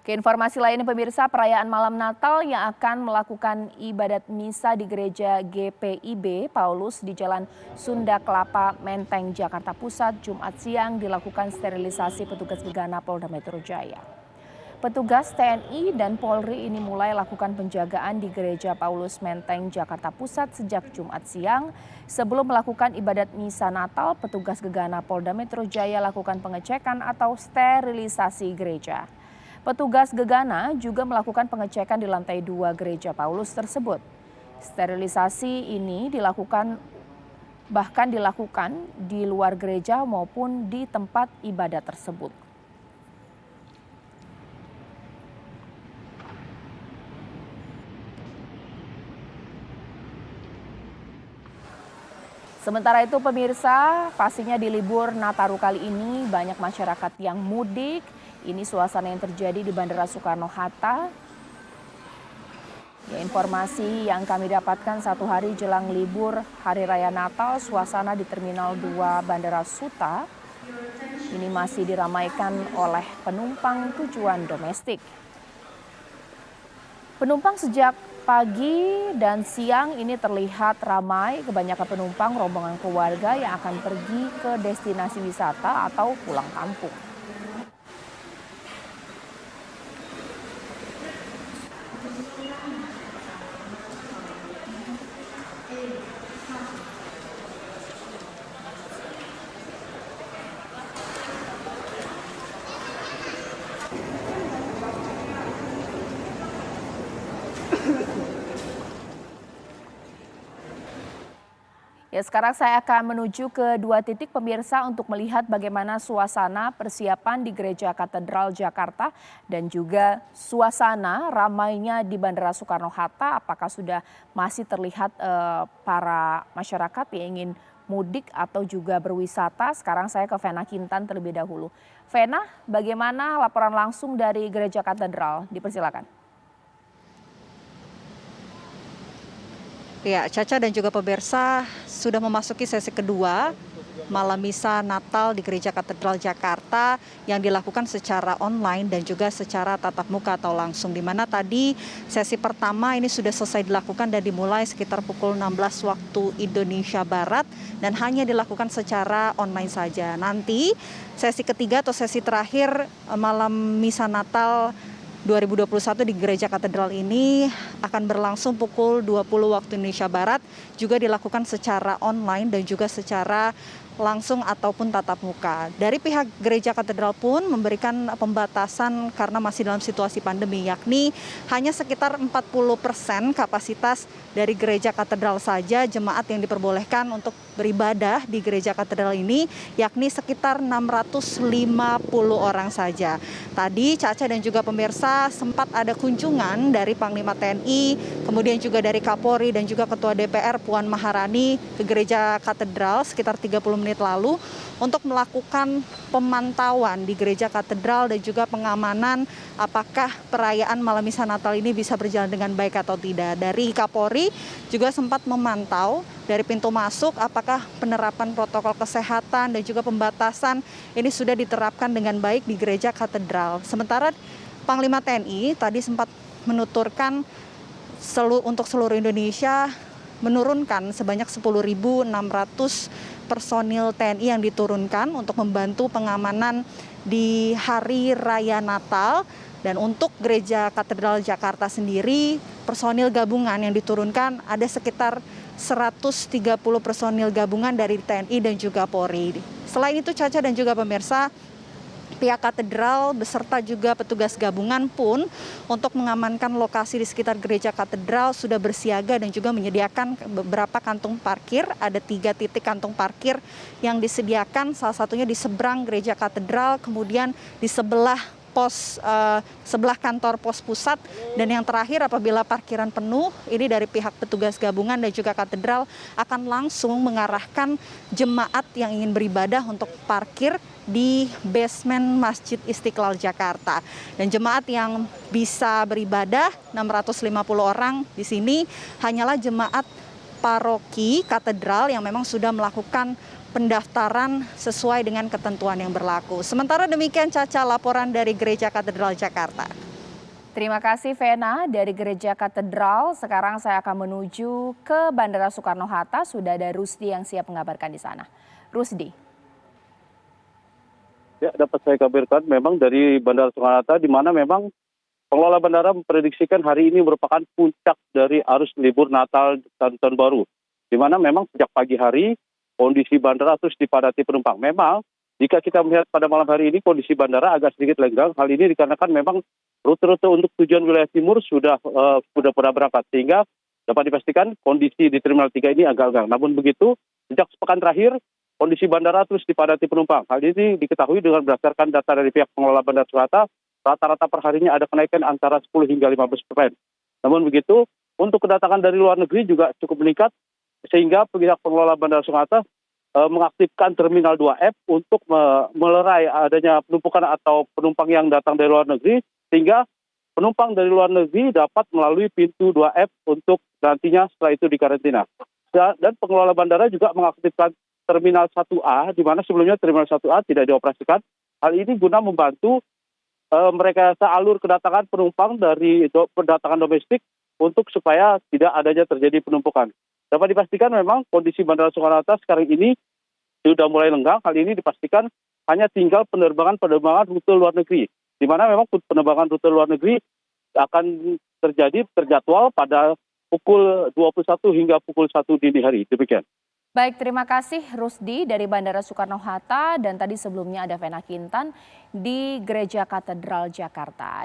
Ke informasi lainnya pemirsa, perayaan malam Natal yang akan melakukan ibadat misa di gereja GPIB Paulus di Jalan Sunda Kelapa, Menteng, Jakarta Pusat, Jumat siang dilakukan sterilisasi petugas gegana Polda Metro Jaya. Petugas TNI dan Polri ini mulai lakukan penjagaan di gereja Paulus Menteng, Jakarta Pusat sejak Jumat siang. Sebelum melakukan ibadat misa Natal, petugas gegana Polda Metro Jaya lakukan pengecekan atau sterilisasi gereja. Petugas gegana juga melakukan pengecekan di lantai 2 gereja Paulus tersebut. Sterilisasi ini dilakukan di luar gereja maupun di tempat ibadat tersebut. Sementara itu pemirsa, pastinya di libur Nataru kali ini banyak masyarakat yang mudik. Ini suasana yang terjadi di Bandara Soekarno-Hatta. Ya, informasi yang kami dapatkan satu hari jelang libur Hari Raya Natal, suasana di Terminal 2 Bandara Suta ini masih diramaikan oleh penumpang tujuan domestik. Penumpang sejak pagi dan siang ini terlihat ramai, kebanyakan penumpang rombongan keluarga yang akan pergi ke destinasi wisata atau pulang kampung. Ya, sekarang saya akan menuju ke dua titik pemirsa untuk melihat bagaimana suasana persiapan di Gereja Katedral Jakarta dan juga suasana ramainya di Bandara Soekarno-Hatta. Apakah sudah masih terlihat para masyarakat yang ingin mudik atau juga berwisata? Sekarang saya ke Vena Kintan terlebih dahulu. Vena, bagaimana laporan langsung dari Gereja Katedral? Dipersilakan. Ya, Caca dan juga pemirsa sudah memasuki sesi kedua malam misa Natal di Gereja Katedral Jakarta yang dilakukan secara online dan juga secara tatap muka atau langsung, di mana tadi sesi pertama ini sudah selesai dilakukan dan dimulai sekitar pukul 16 waktu Indonesia Barat dan hanya dilakukan secara online saja. Nanti sesi ketiga atau sesi terakhir malam misa Natal 2021 di Gereja Katedral ini akan berlangsung pukul 20 waktu Indonesia Barat, juga dilakukan secara online dan juga secara langsung ataupun tatap muka. Dari pihak Gereja Katedral pun memberikan pembatasan karena masih dalam situasi pandemi, yakni hanya sekitar 40% kapasitas dari Gereja Katedral saja jemaat yang diperbolehkan untuk beribadah di Gereja Katedral ini, yakni sekitar 650 orang saja. Tadi Caca dan juga pemirsa sempat ada kunjungan dari Panglima TNI, kemudian juga dari Kapolri dan juga Ketua DPR Puan Maharani ke Gereja Katedral sekitar 30 menit lalu untuk melakukan pemantauan di Gereja Katedral dan juga pengamanan apakah perayaan malam misa Natal ini bisa berjalan dengan baik atau tidak. Dari Kapolri juga sempat memantau dari pintu masuk apakah penerapan protokol kesehatan dan juga pembatasan ini sudah diterapkan dengan baik di Gereja Katedral. Sementara Panglima TNI tadi sempat menuturkan untuk seluruh Indonesia menurunkan sebanyak 10.600 personil TNI yang diturunkan untuk membantu pengamanan di Hari Raya Natal. Dan untuk Gereja Katedral Jakarta sendiri, personil gabungan yang diturunkan ada sekitar 130 personil gabungan dari TNI dan juga Polri. Selain itu Caca dan juga pemirsa, pihak katedral beserta juga petugas gabungan pun untuk mengamankan lokasi di sekitar Gereja Katedral sudah bersiaga dan juga menyediakan beberapa kantung parkir. Ada 3 titik kantung parkir yang disediakan, salah satunya di seberang Gereja Katedral, kemudian di sebelah kantor pos pusat, dan yang terakhir apabila parkiran penuh ini dari pihak petugas gabungan dan juga katedral akan langsung mengarahkan jemaat yang ingin beribadah untuk parkir di basement Masjid Istiqlal Jakarta. Dan jemaat yang bisa beribadah 650 orang di sini hanyalah jemaat paroki katedral yang memang sudah melakukan pendaftaran sesuai dengan ketentuan yang berlaku. Sementara demikian Caca, laporan dari Gereja Katedral Jakarta. Terima kasih Vena dari Gereja Katedral. Sekarang saya akan menuju ke Bandara Soekarno-Hatta. Sudah ada Rusdi yang siap mengabarkan di sana. Rusdi. Ya, dapat saya kabarkan memang dari Bandara Soekarno-Hatta di mana memang pengelola bandara memprediksikan hari ini merupakan puncak dari arus libur Natal dan Tahun Baru. Di mana memang sejak pagi hari kondisi bandara terus dipadati penumpang. Memang jika kita melihat pada malam hari ini kondisi bandara agak sedikit lenggang. Hal ini dikarenakan memang rute-rute untuk tujuan wilayah timur sudah pada berangkat, sehingga dapat dipastikan kondisi di Terminal 3 ini agak lenggang. Namun begitu, sejak sepekan terakhir kondisi bandara terus dipadati penumpang. Hal ini diketahui dengan berdasarkan data dari pihak pengelola Bandara Soekarno-Hatta, rata-rata perharinya ada kenaikan antara 10 hingga 15%. Namun begitu, untuk kedatangan dari luar negeri juga cukup meningkat, sehingga pihak pengelola Bandara Soekarno-Hatta mengaktifkan Terminal 2F untuk melerai adanya penumpukan atau penumpang yang datang dari luar negeri, sehingga penumpang dari luar negeri dapat melalui pintu 2F untuk nantinya setelah itu dikarantina. Dan pengelola bandara juga mengaktifkan Terminal 1A, di mana sebelumnya Terminal 1A tidak dioperasikan. Hal ini guna membantu mereka alur kedatangan penumpang dari kedatangan domestik untuk supaya tidak adanya terjadi penumpukan. Dapat dipastikan memang kondisi Bandara Soekarno-Hatta sekarang ini sudah mulai lenggang. Hal ini dipastikan hanya tinggal penerbangan rute luar negeri, di mana memang penerbangan rute luar negeri akan terjadwal pada pukul 21 hingga pukul 1 dini hari. Demikian. Baik, terima kasih Rusdi dari Bandara Soekarno-Hatta dan tadi sebelumnya ada Vena Kintan di Gereja Katedral Jakarta.